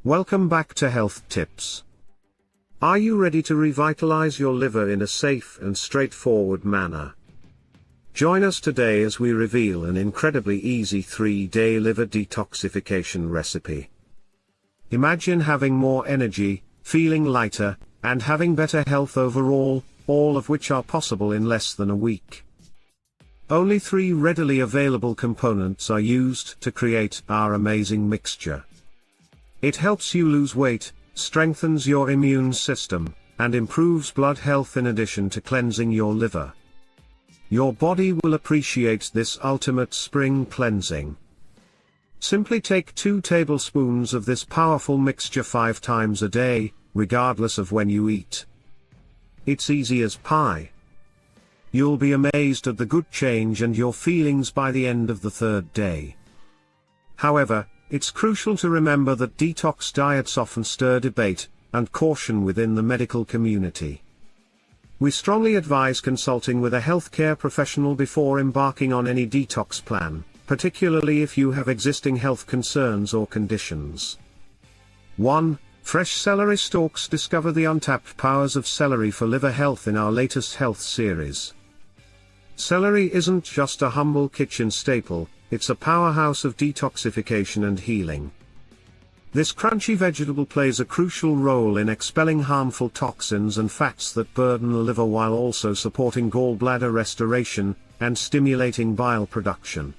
Welcome back to Health Tips. Are you ready to revitalize your liver in a safe and straightforward manner? Join us today as we reveal an incredibly easy 3-day liver detoxification recipe. Imagine having more energy, feeling lighter, and having better health overall, all of which are possible in less than a week. Only 3 readily available components are used to create our amazing mixture. It helps you lose weight, strengthens your immune system, and improves blood health in addition to cleansing your liver. Your body will appreciate this ultimate spring cleansing. Simply take 2 tablespoons of this powerful mixture 5 times a day, regardless of when you eat. It's easy as pie. You'll be amazed at the good change and your feelings by the end of the 3rd day. However, it's crucial to remember that detox diets often stir debate and caution within the medical community. We strongly advise consulting with a healthcare professional before embarking on any detox plan, particularly if you have existing health concerns or conditions. 1. Fresh celery stalks. Discover the untapped powers of celery for liver health in our latest health series. Celery isn't just a humble kitchen staple, it's a powerhouse of detoxification and healing. This crunchy vegetable plays a crucial role in expelling harmful toxins and fats that burden the liver while also supporting gallbladder restoration and stimulating bile production.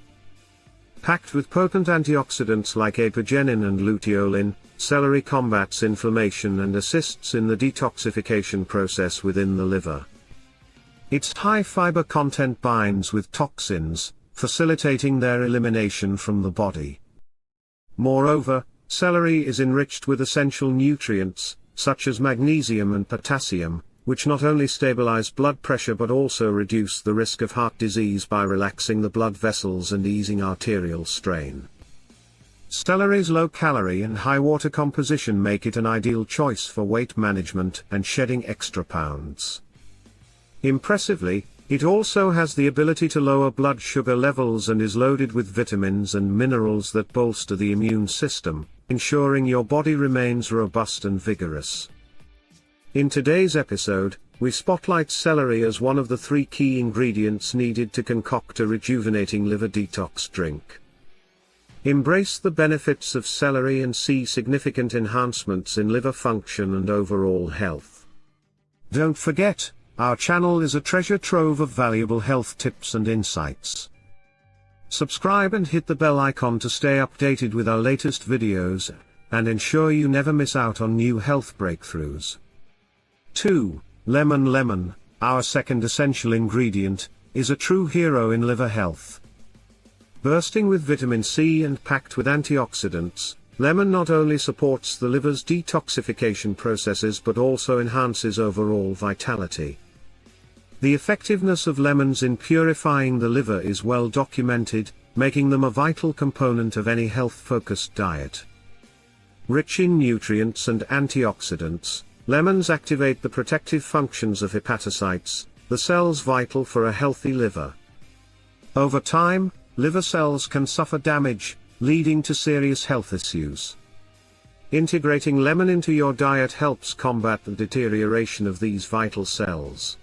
Packed with potent antioxidants like apigenin and luteolin, celery combats inflammation and assists in the detoxification process within the liver. Its high fiber content binds with toxins, facilitating their elimination from the body. Moreover, celery is enriched with essential nutrients, such as magnesium and potassium, which not only stabilize blood pressure but also reduce the risk of heart disease by relaxing the blood vessels and easing arterial strain. Celery's low-calorie and high-water composition make it an ideal choice for weight management and shedding extra pounds. Impressively, it also has the ability to lower blood sugar levels and is loaded with vitamins and minerals that bolster the immune system, ensuring your body remains robust and vigorous. In today's episode, we spotlight celery as one of the 3 key ingredients needed to concoct a rejuvenating liver detox drink. Embrace the benefits of celery and see significant enhancements in liver function and overall health. Don't forget, our channel is a treasure trove of valuable health tips and insights. Subscribe and hit the bell icon to stay updated with our latest videos, and ensure you never miss out on new health breakthroughs. 2. Lemon. Our second essential ingredient, is a true hero in liver health. Bursting with vitamin C and packed with antioxidants, lemon not only supports the liver's detoxification processes but also enhances overall vitality. The effectiveness of lemons in purifying the liver is well documented, making them a vital component of any health-focused diet. Rich in nutrients and antioxidants, lemons activate the protective functions of hepatocytes, the cells vital for a healthy liver. Over time, liver cells can suffer damage, leading to serious health issues. Integrating lemon into your diet helps combat the deterioration of these vital cells.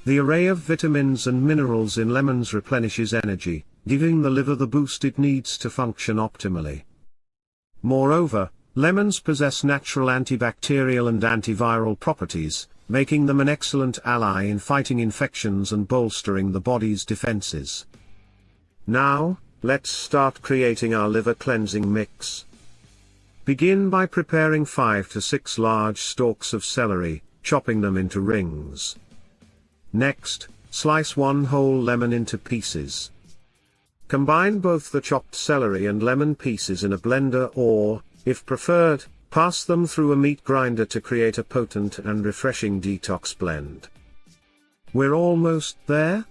The array of vitamins and minerals in lemons replenishes energy, giving the liver the boost it needs to function optimally. Moreover, lemons possess natural antibacterial and antiviral properties, making them an excellent ally in fighting infections and bolstering the body's defenses. Now, let's start creating our liver cleansing mix. Begin by preparing 5 to 6 large stalks of celery, chopping them into rings. Next, slice 1 whole lemon into pieces. Combine both the chopped celery and lemon pieces in a blender or, if preferred, pass them through a meat grinder to create a potent and refreshing detox blend. We're almost there?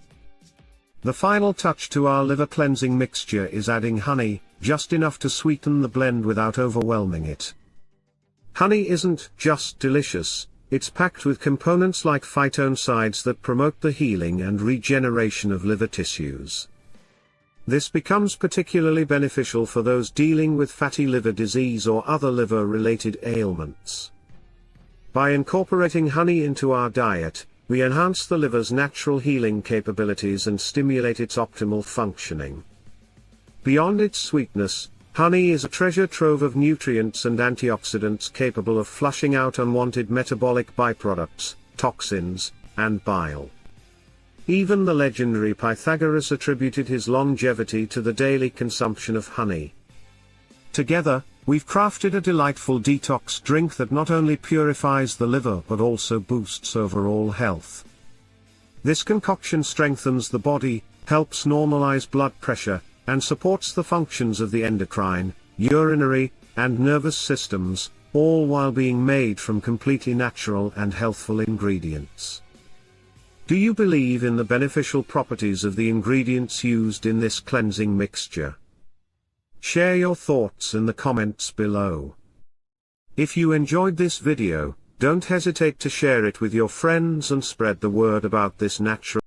The final touch to our liver cleansing mixture is adding honey, just enough to sweeten the blend without overwhelming it. Honey isn't just delicious, it's packed with components like phytoncides that promote the healing and regeneration of liver tissues. This becomes particularly beneficial for those dealing with fatty liver disease or other liver-related ailments. By incorporating honey into our diet, we enhance the liver's natural healing capabilities and stimulate its optimal functioning. Beyond its sweetness, honey is a treasure trove of nutrients and antioxidants capable of flushing out unwanted metabolic byproducts, toxins, and bile. Even the legendary Pythagoras attributed his longevity to the daily consumption of honey. Together, we've crafted a delightful detox drink that not only purifies the liver but also boosts overall health. This concoction strengthens the body, helps normalize blood pressure, and supports the functions of the endocrine, urinary, and nervous systems, all while being made from completely natural and healthful ingredients. Do you believe in the beneficial properties of the ingredients used in this cleansing mixture? Share your thoughts in the comments below. If you enjoyed this video, don't hesitate to share it with your friends and spread the word about this natural